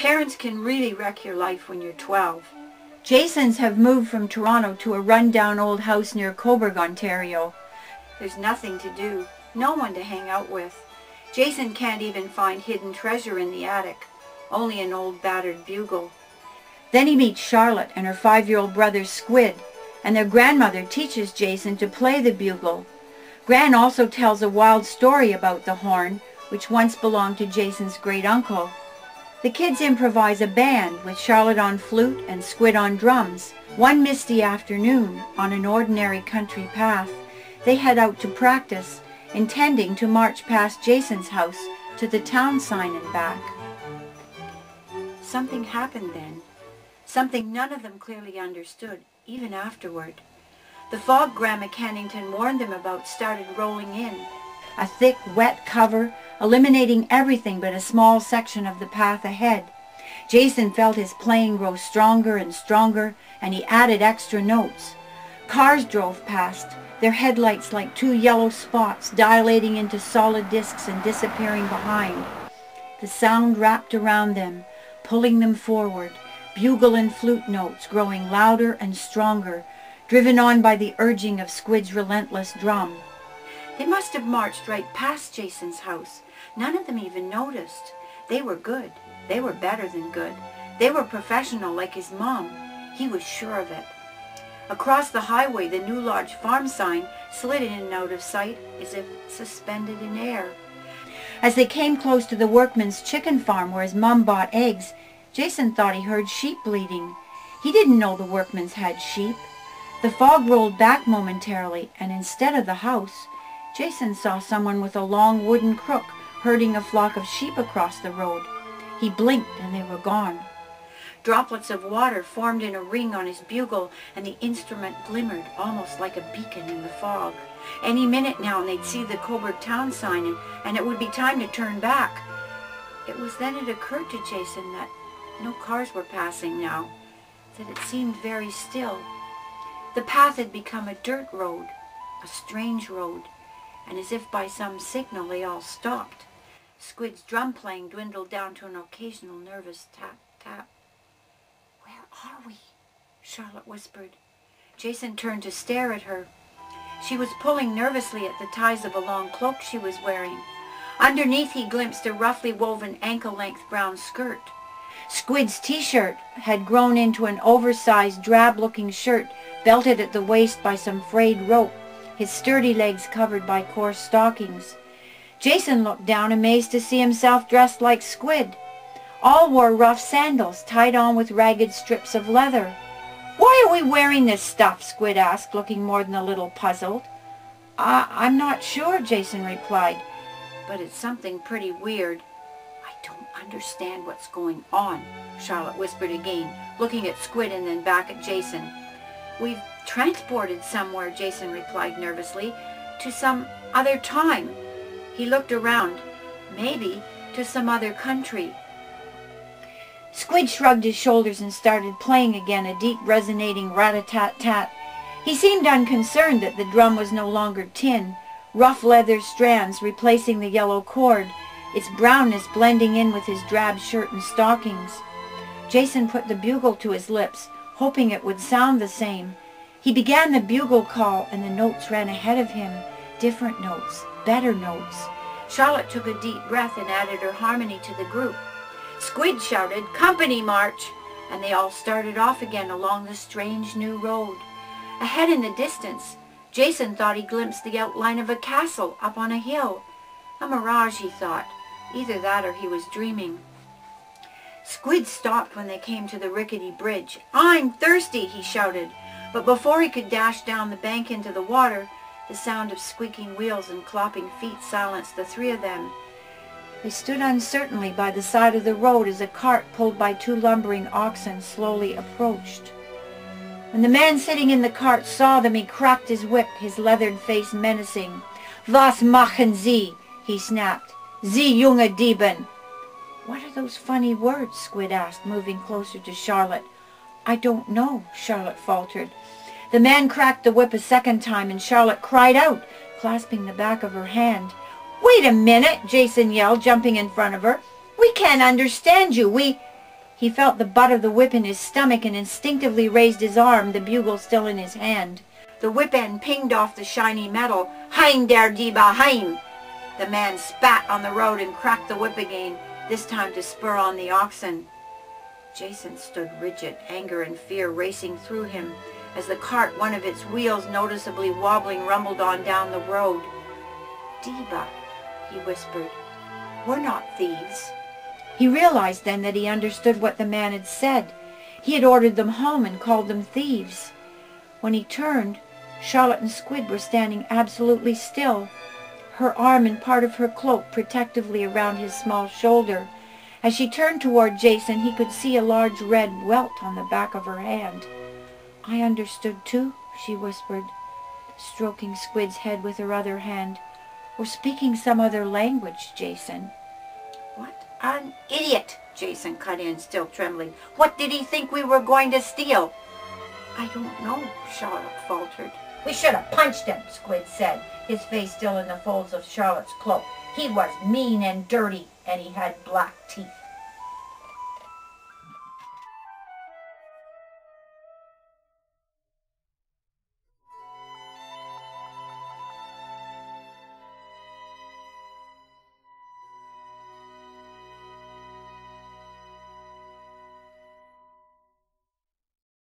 Parents can really wreck your life when you're 12. Jasons have moved from Toronto to a run-down old house near Cobourg, Ontario. There's nothing to do, no one to hang out with. Jason can't even find hidden treasure in the attic, only an old battered bugle. Then he meets Charlotte and her 5-year-old brother Squid, and their grandmother teaches Jason to play the bugle. Gran also tells a wild story about the horn, which once belonged to Jason's great-uncle. The kids improvise a band with Charlotte on flute and Squid on drums. One misty afternoon, on an ordinary country path, they head out to practice, intending to march past Jason's house to the town sign and back. Something happened then, something none of them clearly understood, even afterward. The fog Grandma Kennington warned them about started rolling in. A thick, wet cover, eliminating everything but a small section of the path ahead. Jason felt his playing grow stronger and stronger, and he added extra notes. Cars drove past, their headlights like 2 yellow spots dilating into solid discs and disappearing behind. The sound wrapped around them, pulling them forward, bugle and flute notes growing louder and stronger, driven on by the urging of Squid's relentless drum. They must have marched right past Jason's house. None of them even noticed. They were good. They were better than good. They were professional like his mom. He was sure of it. Across the highway, the New Lodge farm sign slid in and out of sight as if suspended in air. As they came close to the workman's chicken farm where his mom bought eggs, Jason thought he heard sheep bleating. He didn't know the workmans had sheep. The fog rolled back momentarily, and instead of the house, Jason saw someone with a long wooden crook herding a flock of sheep across the road. He blinked and they were gone. Droplets of water formed in a ring on his bugle, and the instrument glimmered almost like a beacon in the fog. Any minute now and they'd see the Cobourg town sign, and it would be time to turn back. It was then it occurred to Jason that no cars were passing now, that it seemed very still. The path had become a dirt road, a strange road, and as if by some signal they all stopped. Squid's drum playing dwindled down to an occasional nervous tap, tap. "Where are we?" Charlotte whispered. Jason turned to stare at her. She was pulling nervously at the ties of a long cloak she was wearing. Underneath he glimpsed a roughly woven ankle-length brown skirt. Squid's t-shirt had grown into an oversized, drab-looking shirt belted at the waist by some frayed rope, his sturdy legs covered by coarse stockings. Jason looked down, amazed to see himself dressed like Squid. All wore rough sandals, tied on with ragged strips of leather. "Why are we wearing this stuff?" Squid asked, looking more than a little puzzled. I'm not sure," Jason replied, "but it's something pretty weird." "I don't understand what's going on," Charlotte whispered again, looking at Squid and then back at Jason. "We've transported somewhere," Jason replied nervously, "to some other time." He looked around. "Maybe to some other country." Squid shrugged his shoulders and started playing again, a deep resonating rat-a-tat-tat. He seemed unconcerned that the drum was no longer tin, rough leather strands replacing the yellow cord, its brownness blending in with his drab shirt and stockings. Jason put the bugle to his lips, hoping it would sound the same. He began the bugle call, and the notes ran ahead of him, different notes, better notes. Charlotte took a deep breath and added her harmony to the group. Squid shouted, "Company march!" and they all started off again along the strange new road. Ahead in the distance, Jason thought he glimpsed the outline of a castle up on a hill. A mirage, he thought. Either that or he was dreaming. Squid stopped when they came to the rickety bridge. "I'm thirsty!" he shouted, but before he could dash down the bank into the water, the sound of squeaking wheels and clopping feet silenced the 3 of them. They stood uncertainly by the side of the road as a cart pulled by 2 lumbering oxen slowly approached. When the man sitting in the cart saw them, he cracked his whip, his leathered face menacing. "Was machen Sie?" he snapped. "Sie junge Dieben!" "What are those funny words?" Squid asked, moving closer to Charlotte. "I don't know," Charlotte faltered. The man cracked the whip a second time, and Charlotte cried out, clasping the back of her hand. "Wait a minute," Jason yelled, jumping in front of her. "We can't understand you. He felt the butt of the whip in his stomach and instinctively raised his arm, the bugle still in his hand. The whip end pinged off the shiny metal. "Hein der Diebe, hein!" The man spat on the road and cracked the whip again, this time to spur on the oxen. Jason stood rigid, anger and fear racing through him, as the cart, one of its wheels noticeably wobbling, rumbled on down the road. "Diebe," he whispered. "We're not thieves." He realized then that he understood what the man had said. He had ordered them home and called them thieves. When he turned, Charlotte and Squid were standing absolutely still, her arm and part of her cloak protectively around his small shoulder. As she turned toward Jason, he could see a large red welt on the back of her hand. "I understood too," she whispered, stroking Squid's head with her other hand. "We're speaking some other language, Jason." "What an idiot!" Jason cut in, still trembling. "What did he think we were going to steal?" "I don't know," Charlotte faltered. "We should have punched him," Squid said, his face still in the folds of Charlotte's cloak. "He was mean and dirty, and he had black teeth."